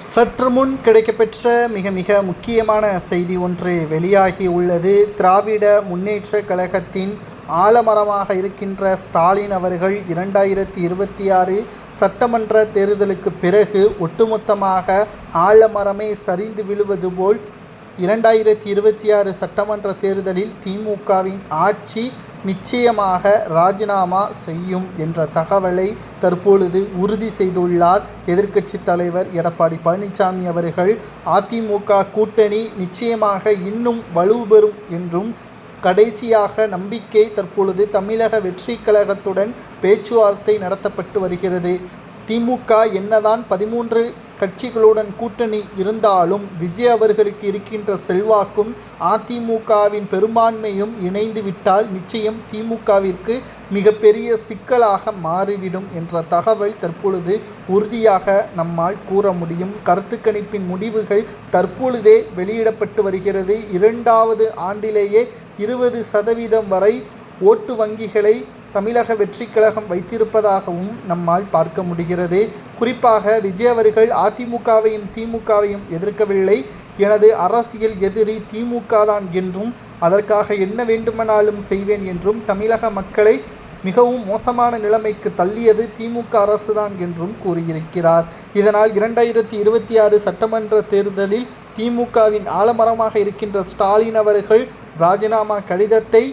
சற்று முன் கிடைக்கப்பெற்ற மிக முக்கியமான செய்தி ஒன்று வெளியாகி உள்ளது. திராவிட முன்னேற்றக் கழகத்தின் ஆலமரமாக இருக்கின்ற ஸ்டாலின் அவர்கள் 2026 சட்டமன்ற தேர்தலுக்கு பிறகு ஒட்டுமொத்தமாக ஆலமரமே சரிந்து விழுவது போல் 2026 சட்டமன்ற தேர்தலில் திமுகவின் ஆட்சி நிச்சயமாக ராஜினாமா செய்யும் என்ற தகவலை தற்பொழுது உறுதி செய்துள்ளார் எதிர்க்கட்சித் தலைவர் எடப்பாடி பழனிசாமி அவர்கள். அதிமுக கூட்டணி நிச்சயமாக இன்னும் வலுப்பெறும் என்றும், கடைசியாக நம்பிக்கை தற்பொழுது தமிழக வெற்றி கழகத்துடன் பேச்சுவார்த்தை நடத்தப்பட்டு வருகிறது. திமுக என்னதான் 13 கட்சிகளுடன் கூட்டணி இருந்தாலும் விஜய் அவர்களுக்கு இருக்கின்ற செல்வாக்கும் அதிமுகவின் பெரும்பான்மையும் இணைந்துவிட்டால் நிச்சயம் திமுகவிற்கு மிகப்பெரிய சிக்கலாக மாறிவிடும் என்ற தகவல் தற்பொழுது உறுதியாக நம்மால் கூற முடியும். கருத்து கணிப்பின் முடிவுகள் தற்பொழுதே வெளியிடப்பட்டு வருகிறது. 2வது ஆண்டிலேயே 20% வரை ஓட்டு வங்கிகளை தமிழக வெற்றி கழகம் வைத்திருப்பதாகவும் நம்மால் பார்க்க முடிகிறது. குறிப்பாக விஜய் அவர்கள் அதிமுகவையும் திமுகவையும் எதிர்க்கவில்லை. எனது அரசியல் எதிரி திமுக தான் என்றும், அதற்காக என்ன வேண்டுமானாலும் செய்வேன் என்றும், தமிழக மக்களை மிகவும் மோசமான நிலைமைக்கு தள்ளியது திமுக அரசுதான் என்றும் கூறியிருக்கிறார். இதனால் 2026 சட்டமன்ற தேர்தலில் திமுகவின் ஆலமரமாக இருக்கின்ற ஸ்டாலின் அவர்கள் ராஜினாமா கடிதத்தை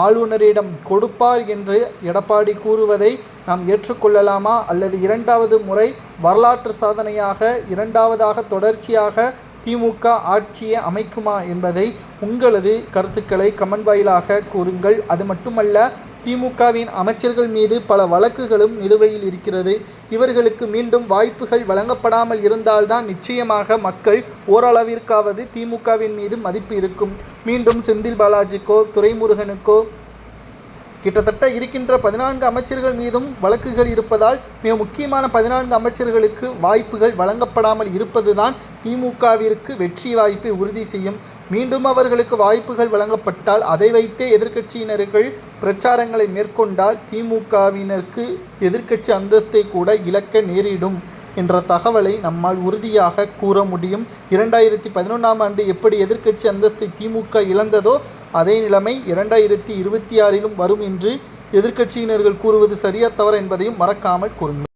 ஆளுநரிடம் கொடுப்பார் என்று எடப்பாடி கூறுவதை நாம் ஏற்றுக்கொள்ளலாமா, அல்லது 2வது முறை வரலாற்று சாதனையாக 2வதாக தொடர்ச்சியாக திமுக ஆட்சியை அமைக்குமா என்பதை உங்களது கருத்துக்களை கமெண்ட் வாயிலாக கூறுங்கள். அது மட்டுமல்ல, திமுகவின் அமைச்சர்கள் மீது பல வழக்குகளும் நிலுவையில் இருக்கிறது. இவர்களுக்கு மீண்டும் வாய்ப்புகள் வழங்கப்படாமல் இருந்தால்தான் நிச்சயமாக மக்கள் ஓரளவிற்காவது திமுகவின் மீது மதிப்பு இருக்கும். மீண்டும் செந்தில் பாலாஜிக்கோ துரைமுருகனுக்கோ கிட்டத்தட்ட இருக்கின்ற 14 அமைச்சர்கள் மீதும் வழக்குகள் இருப்பதால் மிக முக்கியமான 14 அமைச்சர்களுக்கு வாய்ப்புகள் வழங்கப்படாமல் இருப்பதுதான் திமுகவிற்கு வெற்றி வாய்ப்பை உறுதி செய்யும். மீண்டும் அவர்களுக்கு வாய்ப்புகள் வழங்கப்பட்டால் அதை வைத்தே எதிர்க்கட்சியினர்கள் பிரச்சாரங்களை மேற்கொண்டால் திமுகவினருக்கு எதிர்க்கட்சி அந்தஸ்தை கூட இழக்க நேரிடும் என்ற தகவலை நம்மால் உறுதியாக கூற முடியும். 2011ஆம் ஆண்டு எப்படி எதிர்க்கட்சி அந்தஸ்தை திமுக இழந்ததோ அதே நிலைமை 2026 வரும் என்று எதிர்க்கட்சியினர்கள் கூறுவது சரியா தவறா என்பதையும் மறக்காமல் கூறுங்கள்.